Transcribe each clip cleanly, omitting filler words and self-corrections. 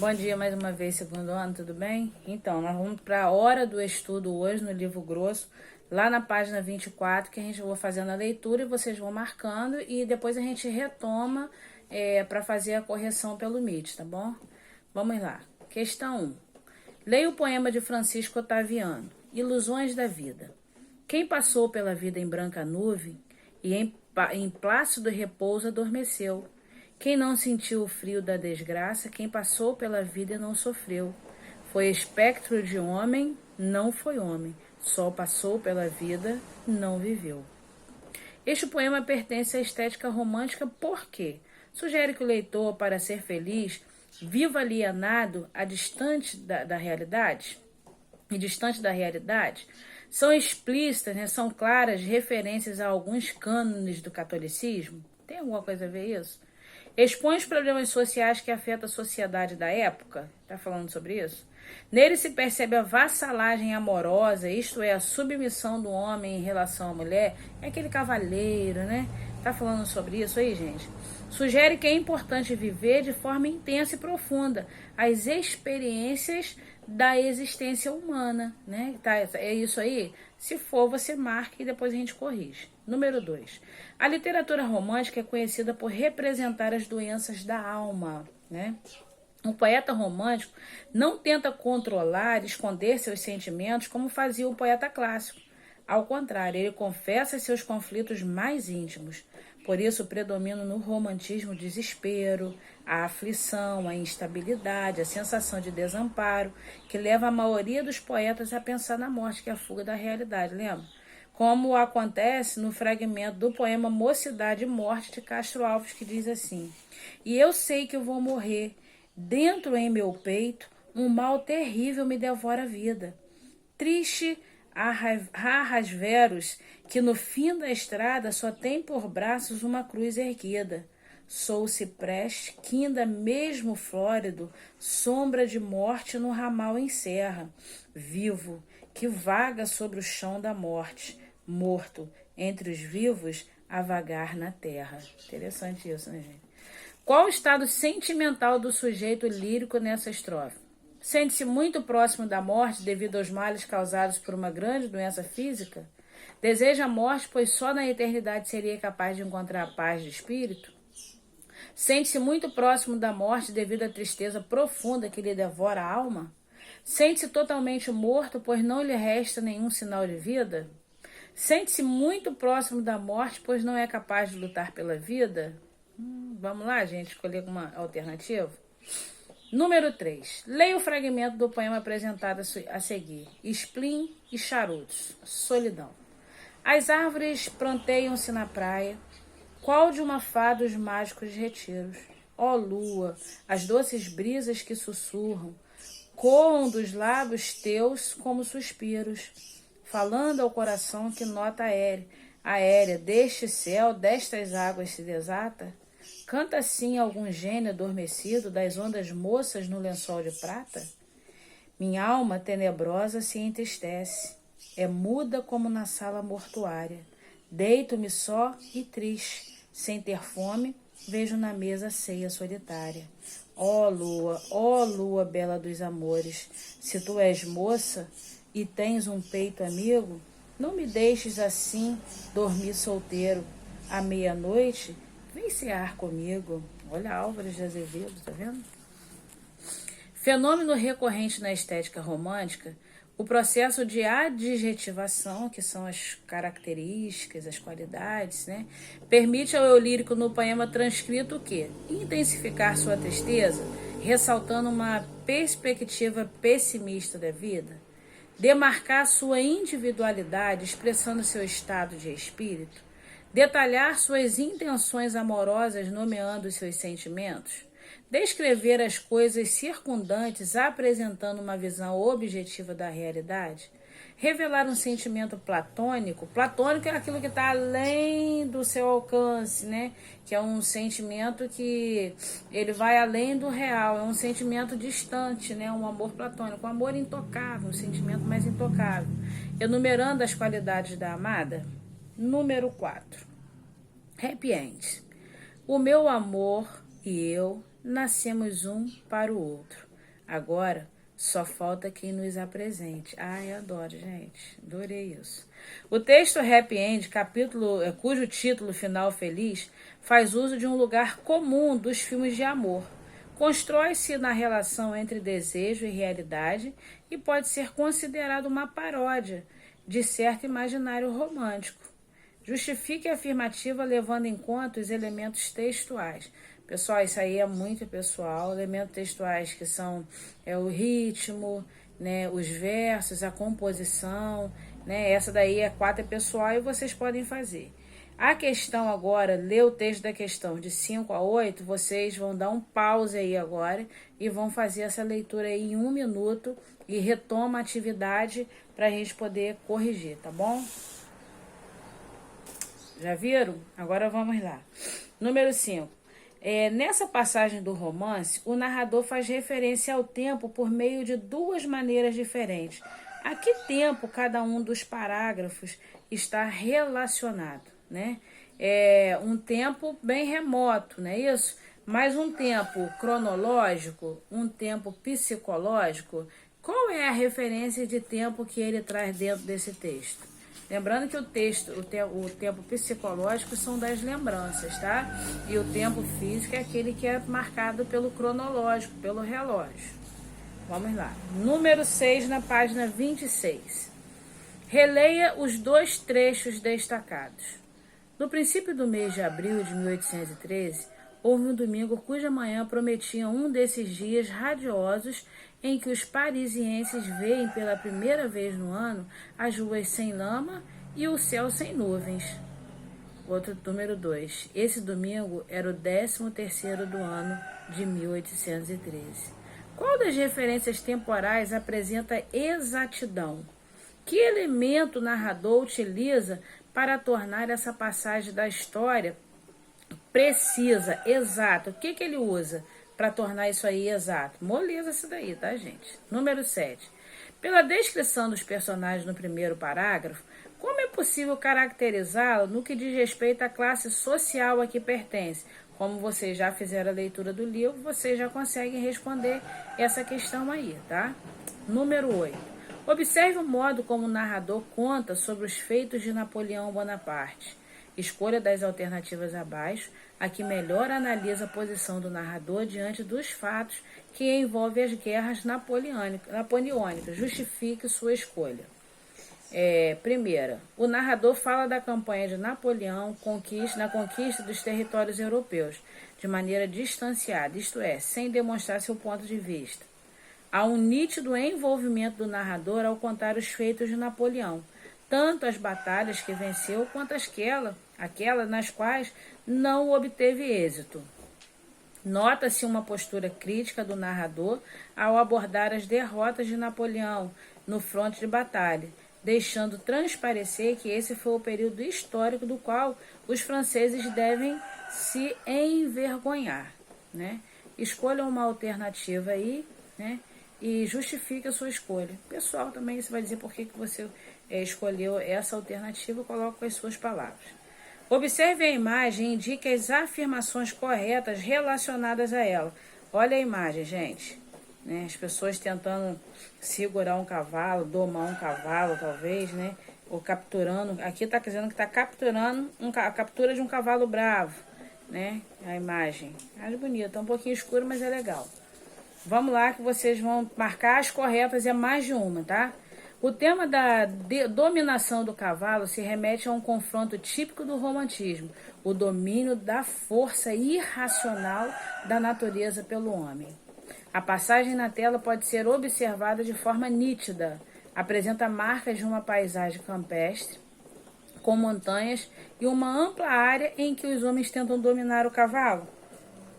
Bom dia mais uma vez, segundo ano, tudo bem? Então, nós vamos para a hora do estudo hoje no livro grosso, lá na página 24, que a gente vai fazendo a leitura e vocês vão marcando e depois a gente retoma para fazer a correção pelo Meet, tá bom? Vamos lá. Questão 1. Leia o poema de Francisco Otaviano, Ilusões da Vida. Quem passou pela vida em branca nuvem e em plácido repouso adormeceu. Quem não sentiu o frio da desgraça, quem passou pela vida e não sofreu. Foi espectro de homem, não foi homem. Só passou pela vida, não viveu. Este poema pertence à estética romântica porque sugere que o leitor, para ser feliz, viva alienado da realidade. E distante da realidade, são explícitas, né, são claras referências a alguns cânones do catolicismo. Tem alguma coisa a ver isso? Expõe os problemas sociais que afetam a sociedade da época. Está falando sobre isso? Nele se percebe a vassalagem amorosa, isto é, a submissão do homem em relação à mulher. É aquele cavalheiro, né? Tá falando sobre isso aí, gente? Sugere que é importante viver de forma intensa e profunda as experiências da existência humana, né? Tá, é isso aí? Se for, você marca e depois a gente corrige. Número 2. A literatura romântica é conhecida por representar as doenças da alma, né? O poeta romântico não tenta controlar, esconder seus sentimentos como fazia o poeta clássico. Ao contrário, ele confessa seus conflitos mais íntimos. Por isso, predomina no romantismo o desespero, a aflição, a instabilidade, a sensação de desamparo, que leva a maioria dos poetas a pensar na morte, que é a fuga da realidade, lembra? Como acontece no fragmento do poema Mocidade e Morte de Castro Alves, que diz assim: E eu sei que eu vou morrer, dentro em meu peito, um mal terrível me devora a vida. Triste Arrasveros, que no fim da estrada só tem por braços uma cruz erguida. Sou o cipreste, que ainda mesmo flórido, sombra de morte no ramal encerra. Vivo, que vaga sobre o chão da morte, morto, entre os vivos, a vagar na terra. Interessante isso, né, gente? Qual o estado sentimental do sujeito lírico nessa estrofe? Sente-se muito próximo da morte devido aos males causados por uma grande doença física? Deseja a morte, pois só na eternidade seria capaz de encontrar a paz de espírito? Sente-se muito próximo da morte devido à tristeza profunda que lhe devora a alma? Sente-se totalmente morto, pois não lhe resta nenhum sinal de vida? Sente-se muito próximo da morte, pois não é capaz de lutar pela vida? Vamos lá, gente, escolher uma alternativa? Número 3. Leia o fragmento do poema apresentado a seguir. Spleen e charutos. Solidão. As árvores pranteiam-se na praia. Qual de uma fada os mágicos retiros? Ó lua, as doces brisas que sussurram, coam dos lábios teus como suspiros, falando ao coração que nota aérea deste céu, destas águas se desata? Canta assim algum gênio adormecido das ondas moças no lençol de prata? Minha alma tenebrosa se entristece, é muda como na sala mortuária. Deito-me só e triste, sem ter fome, vejo na mesa a ceia solitária. Ó lua bela dos amores, se tu és moça e tens um peito amigo, não me deixes assim dormir solteiro. À meia-noite, vem cear comigo. Olha Álvares de Azevedo, tá vendo? Fenômeno recorrente na estética romântica, o processo de adjetivação, que são as características, as qualidades, né? Permite ao eu lírico no poema transcrito o quê? Intensificar sua tristeza, ressaltando uma perspectiva pessimista da vida, demarcar sua individualidade, expressando seu estado de espírito, detalhar suas intenções amorosas, nomeando seus sentimentos, descrever as coisas circundantes, apresentando uma visão objetiva da realidade, revelar um sentimento platônico. Platônico é aquilo que está além do seu alcance, né? Que é um sentimento que ele vai além do real, é um sentimento distante, né? Um amor platônico, um amor intocável, um sentimento mais intocável. Enumerando as qualidades da amada. Número 4. Happy End. O meu amor e eu nascemos um para o outro. Agora, só falta quem nos apresente. Ai, adoro, gente. Adorei isso. O texto Happy End, cujo título final feliz, faz uso de um lugar comum dos filmes de amor. Constrói-se na relação entre desejo e realidade e pode ser considerado uma paródia de certo imaginário romântico. Justifique a afirmativa levando em conta os elementos textuais. Pessoal, isso aí é muito pessoal. Elementos textuais que são o ritmo, né, os versos, a composição, né? Essa daí é 4 pessoal e vocês podem fazer. A questão agora, ler o texto da questão de 5 a 8, vocês vão dar um pause aí agora e vão fazer essa leitura aí em 1 minuto e retoma a atividade para a gente poder corrigir, tá bom? Já viram? Agora vamos lá. Número 5. Nessa passagem do romance, o narrador faz referência ao tempo por meio de 2 maneiras diferentes. A que tempo cada um dos parágrafos está relacionado, né? Um tempo bem remoto, não é isso? Mas um tempo cronológico, um tempo psicológico. Qual é a referência de tempo que ele traz dentro desse texto? Lembrando que o tempo psicológico são das lembranças, tá? E o tempo físico é aquele que é marcado pelo cronológico, pelo relógio. Vamos lá. Número 6, na página 26. Releia os 2 trechos destacados. No princípio do mês de abril de 1813, houve um domingo cuja manhã prometia um desses dias radiosos em que os parisienses veem pela primeira vez no ano as ruas sem lama e o céu sem nuvens. Outro número 2. Esse domingo era o 13º do ano de 1813. Qual das referências temporais apresenta exatidão? Que elemento o narrador utiliza para tornar essa passagem da história precisa, exata? O que ele usa para tornar isso aí exato? Moleza isso daí, tá, gente? Número 7. Pela descrição dos personagens no primeiro parágrafo, como é possível caracterizá-lo no que diz respeito à classe social a que pertence? Como vocês já fizeram a leitura do livro, vocês já conseguem responder essa questão aí, tá? Número 8. Observe o modo como o narrador conta sobre os feitos de Napoleão Bonaparte. Escolha das alternativas abaixo, a que melhor analisa a posição do narrador diante dos fatos que envolvem as guerras napoleônicas. Justifique sua escolha. Primeira, o narrador fala da campanha de Napoleão na conquista dos territórios europeus, de maneira distanciada, isto é, sem demonstrar seu ponto de vista. Há um nítido envolvimento do narrador ao contar os feitos de Napoleão, tanto as batalhas que venceu quanto aquelas nas quais não obteve êxito. Nota-se uma postura crítica do narrador ao abordar as derrotas de Napoleão no fronte de batalha, deixando transparecer que esse foi o período histórico do qual os franceses devem se envergonhar, né? Escolha uma alternativa aí, né? E justifique a sua escolha. Pessoal, também você vai dizer por que você escolheu essa alternativa, coloca as suas palavras. Observe a imagem e indique as afirmações corretas relacionadas a ela. Olha a imagem, gente. Né? As pessoas tentando segurar um cavalo, domar um cavalo, talvez, né? Ou capturando. Aqui está dizendo que está capturando a captura de um cavalo bravo, né? A imagem. É bonita, um pouquinho escuro, mas é legal. Vamos lá que vocês vão marcar as corretas, é mais de uma, tá? O tema da dominação do cavalo se remete a um confronto típico do romantismo, o domínio da força irracional da natureza pelo homem. A passagem na tela pode ser observada de forma nítida. Apresenta marcas de uma paisagem campestre, com montanhas e uma ampla área em que os homens tentam dominar o cavalo.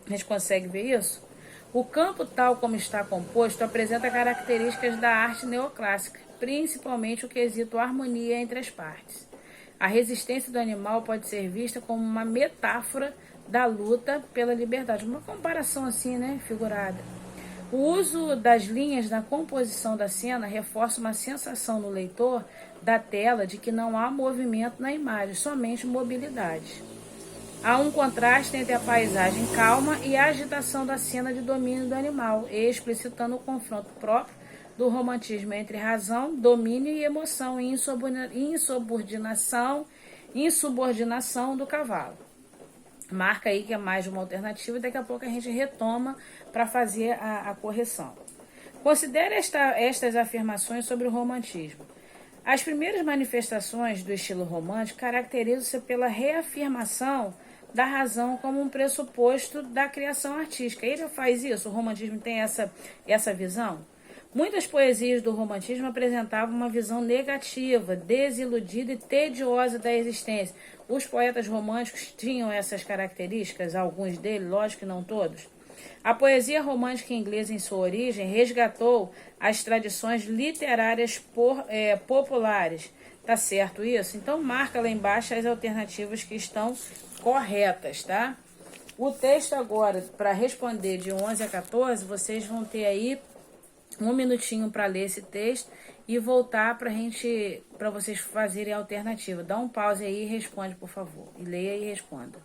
A gente consegue ver isso? O campo, tal como está composto, apresenta características da arte neoclássica, principalmente o quesito harmonia entre as partes. A resistência do animal pode ser vista como uma metáfora da luta pela liberdade. Uma comparação assim, né, figurada. O uso das linhas na composição da cena reforça uma sensação no leitor da tela de que não há movimento na imagem, somente mobilidade. Há um contraste entre a paisagem calma e a agitação da cena de domínio do animal, explicitando o confronto próprio do romantismo entre razão, domínio e emoção e insubordinação do cavalo. Marca aí que é mais uma alternativa e daqui a pouco a gente retoma para fazer a correção. Considere estas afirmações sobre o romantismo. As primeiras manifestações do estilo romântico caracterizam-se pela reafirmação da razão como um pressuposto da criação artística. Ele faz isso, o romantismo tem essa visão. Muitas poesias do romantismo apresentavam uma visão negativa, desiludida e tediosa da existência. Os poetas românticos tinham essas características, alguns deles, lógico que não todos. A poesia romântica inglesa, em sua origem, resgatou as tradições literárias populares. Tá certo isso? Então, marca lá embaixo as alternativas que estão corretas, tá? O texto agora, para responder de 11 a 14, vocês vão ter aí um minutinho para ler esse texto e voltar para vocês fazerem a alternativa. Dá um pause aí e responde, por favor. E leia e responda.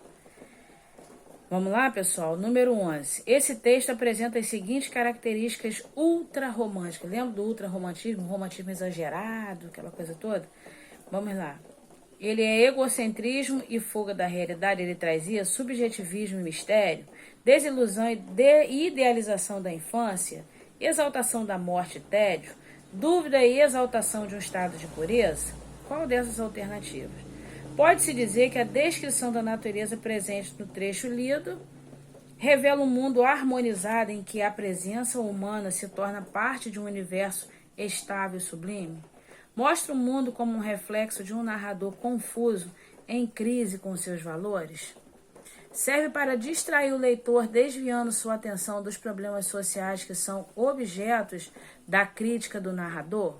Vamos lá, pessoal? Número 11. Esse texto apresenta as seguintes características ultra-românticas. Lembra do ultra-romantismo? Romantismo exagerado, aquela coisa toda? Vamos lá. Ele é egocentrismo e fuga da realidade, ele traz isso, subjetivismo e mistério, desilusão e idealização da infância, exaltação da morte e tédio, dúvida e exaltação de um estado de pureza? Qual dessas alternativas? Pode-se dizer que a descrição da natureza presente no trecho lido revela um mundo harmonizado em que a presença humana se torna parte de um universo estável e sublime. Mostra o mundo como um reflexo de um narrador confuso, em crise com seus valores. Serve para distrair o leitor, desviando sua atenção dos problemas sociais que são objetos da crítica do narrador.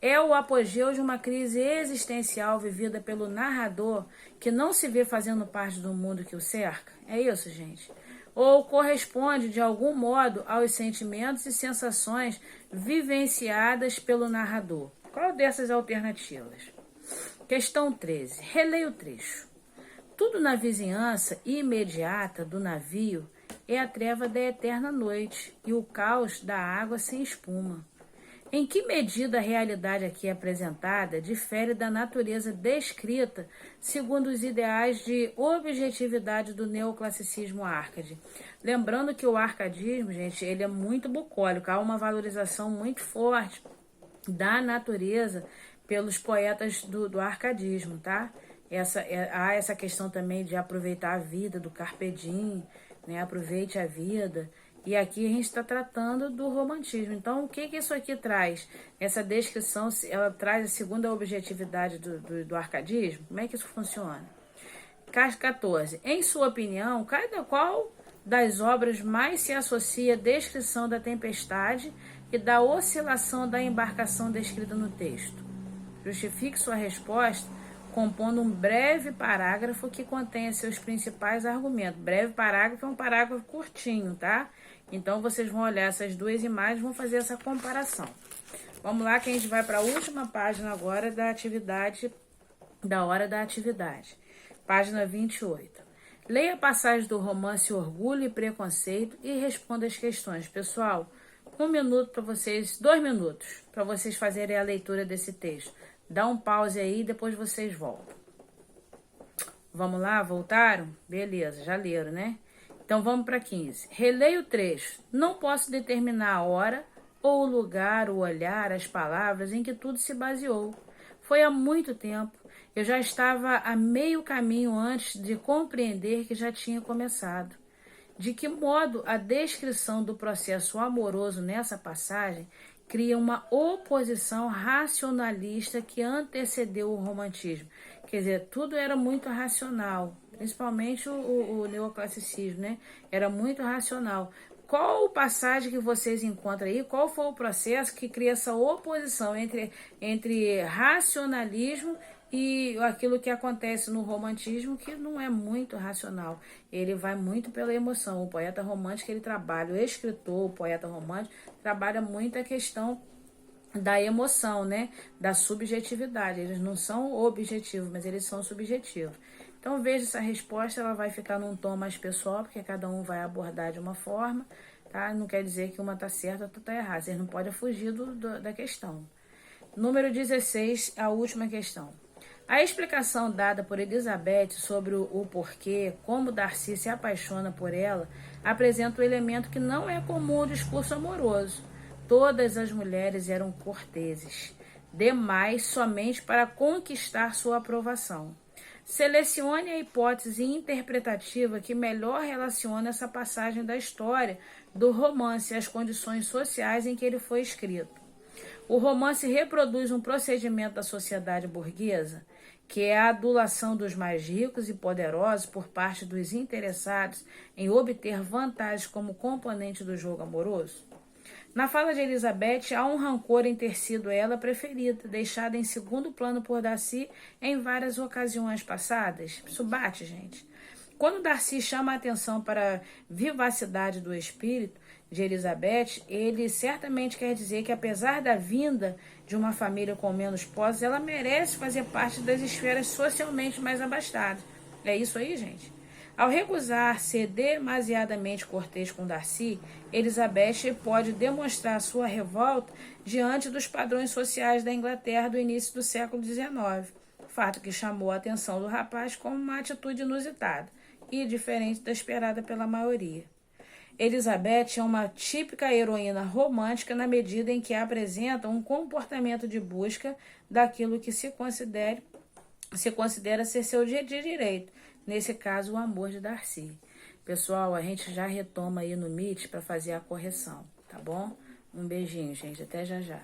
É o apogeu de uma crise existencial vivida pelo narrador que não se vê fazendo parte do mundo que o cerca? É isso, gente? Ou corresponde, de algum modo, aos sentimentos e sensações vivenciadas pelo narrador? Qual dessas alternativas? Questão 13. Releia o trecho. Tudo na vizinhança imediata do navio é a treva da eterna noite e o caos da água sem espuma. Em que medida a realidade aqui apresentada difere da natureza descrita segundo os ideais de objetividade do neoclassicismo arcade? Lembrando que o arcadismo, gente, ele é muito bucólico, há uma valorização muito forte da natureza pelos poetas do arcadismo, tá? Há essa questão também de aproveitar a vida, do carpe diem, né? Aproveite a vida. E aqui a gente está tratando do romantismo. Então, o que isso aqui traz? Essa descrição, ela traz a segunda objetividade do arcadismo? Como é que isso funciona? 14. Em sua opinião, qual das obras mais se associa à descrição da tempestade e da oscilação da embarcação descrita no texto? Justifique sua resposta compondo um breve parágrafo que contenha seus principais argumentos. Breve parágrafo é um parágrafo curtinho, tá? Então, vocês vão olhar essas duas imagens e vão fazer essa comparação. Vamos lá que a gente vai para a última página agora da atividade, da hora da atividade. Página 28. Leia a passagem do romance Orgulho e Preconceito e responda as questões. Pessoal, 1 minuto para vocês, 2 minutos para vocês fazerem a leitura desse texto. Dá um pause aí e depois vocês voltam. Vamos lá? Voltaram? Beleza, já leram, né? Então vamos para 15. Releia o trecho. Não posso determinar a hora ou o lugar, o olhar, as palavras em que tudo se baseou. Foi há muito tempo. Eu já estava a meio caminho antes de compreender que já tinha começado. De que modo a descrição do processo amoroso nessa passagem cria uma oposição racionalista que antecedeu o romantismo. Quer dizer, tudo era muito racional, principalmente o neoclassicismo, né? Era muito racional. Qual passagem que vocês encontram aí? Qual foi o processo que cria essa oposição entre racionalismo e aquilo que acontece no romantismo, que não é muito racional? Ele vai muito pela emoção. O poeta romântico, ele trabalha, o escritor, o poeta romântico, trabalha muito a questão da emoção, né? Da subjetividade. Eles não são objetivos, mas eles são subjetivos. Então, veja essa resposta, ela vai ficar num tom mais pessoal, porque cada um vai abordar de uma forma, tá? Não quer dizer que uma tá certa, outra tá errada. Vocês não podem fugir da questão. Número 16, a última questão. A explicação dada por Elizabeth sobre o porquê, como Darcy se apaixona por ela, apresenta um elemento que não é comum ao discurso amoroso. Todas as mulheres eram corteses, demais somente para conquistar sua aprovação. Selecione a hipótese interpretativa que melhor relaciona essa passagem da história do romance às condições sociais em que ele foi escrito. O romance reproduz um procedimento da sociedade burguesa, que é a adulação dos mais ricos e poderosos por parte dos interessados em obter vantagens como componente do jogo amoroso. Na fala de Elizabeth, há um rancor em ter sido ela preferida, deixada em segundo plano por Darcy em várias ocasiões passadas. Isso bate, gente. Quando Darcy chama a atenção para a vivacidade do espírito de Elizabeth, ele certamente quer dizer que, apesar da vinda de uma família com menos posses, ela merece fazer parte das esferas socialmente mais abastadas. É isso aí, gente? Ao recusar ser demasiadamente cortês com Darcy, Elizabeth pode demonstrar sua revolta diante dos padrões sociais da Inglaterra do início do século XIX, fato que chamou a atenção do rapaz como uma atitude inusitada e diferente da esperada pela maioria. Elizabeth é uma típica heroína romântica na medida em que apresenta um comportamento de busca daquilo que se considera ser seu direito, nesse caso o amor de Darcy. Pessoal, a gente já retoma aí no Meet para fazer a correção, tá bom? Um beijinho, gente, até já já.